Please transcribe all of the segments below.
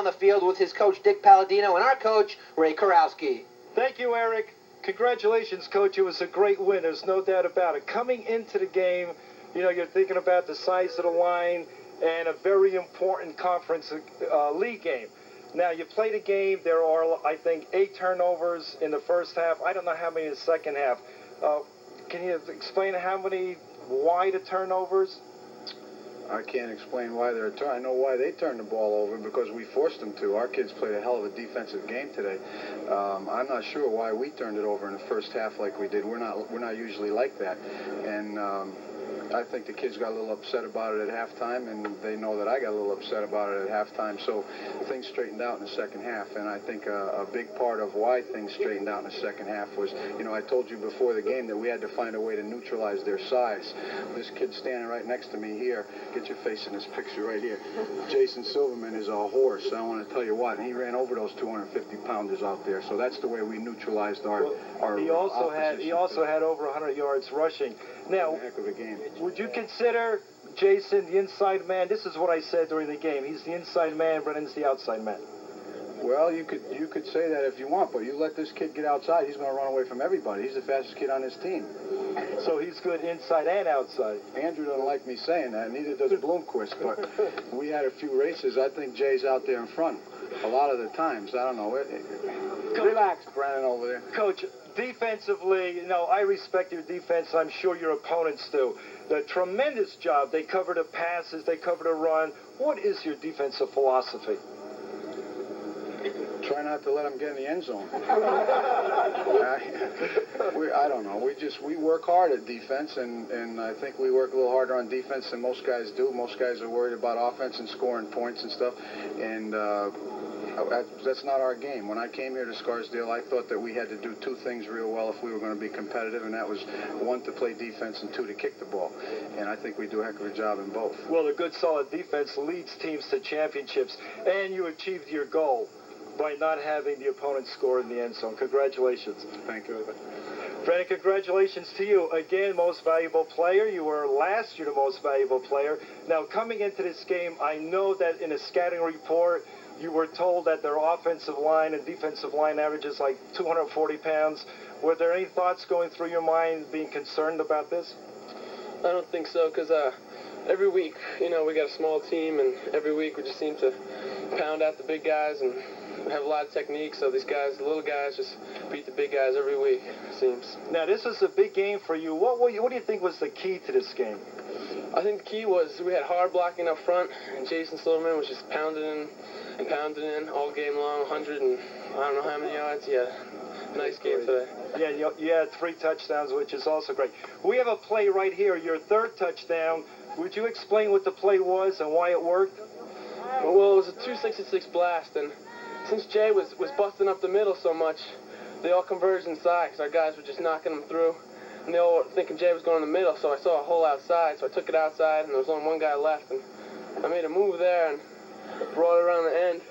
on the field with his coach, Dick Palladino, and our coach, Ray Kurowski. Thank you, Eric. Congratulations, Coach. It was a great win. There's no doubt about it. Coming into the game, you know, you're thinking about the size of the line and a very important conference league game. Now, you played a game. There are, I think, 8 turnovers in the first half. I don't know how many in the second half. Can you explain why the turnovers? I can't explain why they're I know why they turned the ball over, because we forced them to. Our kids played a hell of a defensive game today. I'm not sure why we turned it over in the first half like we did. We're not usually like that. And I think the kids got a little upset about it at halftime, and they know that I got a little upset about it at halftime. So things straightened out in the second half, and I think a big part of why things straightened out in the second half was, you know, I told you before the game that we had to find a way to neutralize their size. This kid standing right next to me here, get your face in this picture right here. Jason Silverman is a horse. I don't want to tell you what, and he ran over those 250-pounders out there. So that's the way we neutralized our He also had over 100 yards rushing. Now, a heck of a game. Would you consider Jason the inside man? This is what I said during the game. He's the inside man, Brennan's the outside man. Well, you could say that if you want, but you let this kid get outside, he's going to run away from everybody. He's the fastest kid on his team. So he's good inside and outside. Andrew doesn't like me saying that, neither does Bloomquist, but we had a few races. I think Jay's out there in front a lot of the times. I don't know. Relax, Brennan, over there. Coach, defensively, you know, I respect your defense. I'm sure your opponents do. The tremendous job. They cover the passes. They cover the run. What is your defensive philosophy? Try not to let them get in the end zone. I don't know. We work hard at defense, and I think we work a little harder on defense than most guys do. Most guys are worried about offense and scoring points and stuff, and that's not our game. When I came here to Scarsdale, I thought that we had to do 2 things real well if we were going to be competitive, and that was 1, to play defense, and 2, to kick the ball. And I think we do a heck of a job in both. Well, a good, solid defense leads teams to championships, and you achieved your goal by not having the opponent score in the end zone. Congratulations. Thank you. Brennan, congratulations to you. Again, most valuable player. You were last year the most valuable player. Now, coming into this game, I know that in a scouting report, you were told that their offensive line and defensive line averages like 240 pounds. Were there any thoughts going through your mind being concerned about this? I don't think so, because every week, you know, we got a small team, and every week we just seem to pound out the big guys and have a lot of technique, so these guys, the little guys, just beat the big guys every week, it seems. Now, this was a big game for you. What do you think was the key to this game? I think the key was we had hard blocking up front, and Jason Silverman was just pounding in and pounding in all game long, 100 and I don't know how many yards. He had a nice game today. Yeah, you had 3 touchdowns, which is also great. We have a play right here, your 3rd touchdown. Would you explain what the play was and why it worked? Well, it was a 266 blast, and since Jay was busting up the middle so much, they all converged inside because our guys were just knocking them through. And they all were thinking Jay was going in the middle, so I saw a hole outside, so I took it outside, and there was only 1 guy left. And I made a move there and brought it around the end,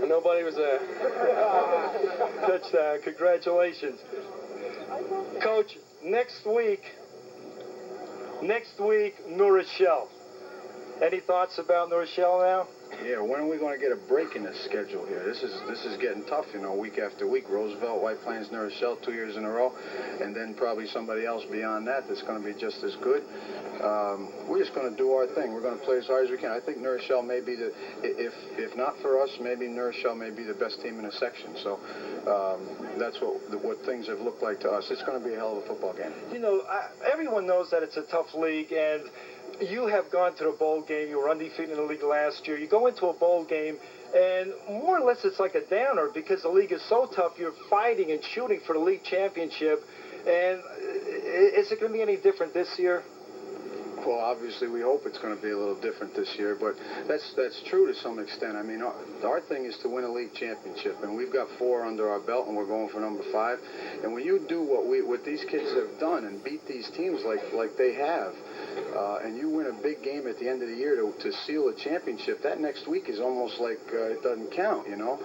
and nobody was there. Touchdown. Congratulations. Coach, next week, New Rochelle. Any thoughts about New Rochelle now? Yeah, when are we going to get a break in this schedule here? This is getting tough, you know, week after week. Roosevelt, White Plains, New Rochelle, 2 years in a row, and then probably somebody else beyond that that's going to be just as good. We're just going to do our thing. We're going to play as hard as we can. I think New Rochelle may be if not for us, maybe New Rochelle may be the best team in the section. So that's what things have looked like to us. It's going to be a hell of a football game. You know, everyone knows that it's a tough league, and you have gone to the bowl game. You were undefeated in the league last year. You go into a bowl game, and more or less it's like a downer because the league is so tough. You're fighting and shooting for the league championship. And is it going to be any different this year? Well, obviously, we hope it's going to be a little different this year, but that's true to some extent. I mean, our thing is to win a league championship, and we've got 4 under our belt, and we're going for number 5. And when you do what these kids have done and beat these teams like they have, and you win a big game at the end of the year to seal a championship, that next week is almost like it doesn't count, you know.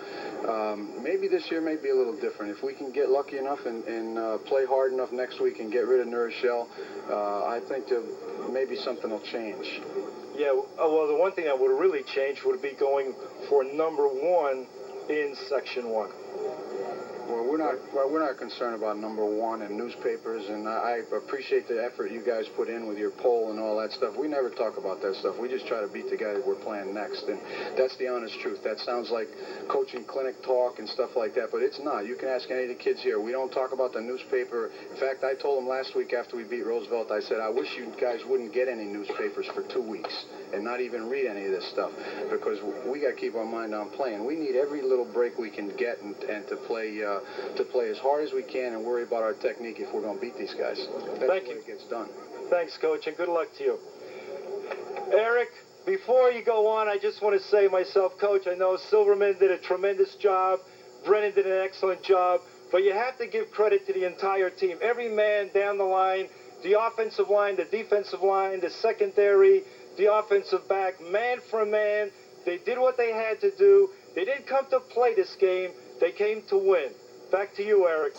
Maybe this year may be a little different. If we can get lucky enough and play hard enough next week and get rid of New Rochelle, I think maybe something will change. Yeah, well, the one thing that would have really changed would be going for number 1 in Section 1. Well, we're not concerned about number 1 in newspapers, and I appreciate the effort you guys put in with your poll and all that stuff. We never talk about that stuff. We just try to beat the guy that we're playing next, and that's the honest truth. That sounds like coaching clinic talk and stuff like that, but it's not. You can ask any of the kids here. We don't talk about the newspaper. In fact, I told them last week after we beat Roosevelt, I said, I wish you guys wouldn't get any newspapers for 2 weeks and not even read any of this stuff, because we got to keep our mind on playing. We need every little break we can get and to play as hard as we can and worry about our technique if we're going to beat these guys. That's Thank the way you. it gets done. Thanks, Coach, and good luck to you. Eric, before you go on, I just want to say myself, Coach, I know Silverman did a tremendous job. Brennan did an excellent job. But you have to give credit to the entire team. Every man down the line, the offensive line, the defensive line, the secondary, the offensive back, man for man. They did what they had to do. They didn't come to play this game. They came to win. Back to you, Eric.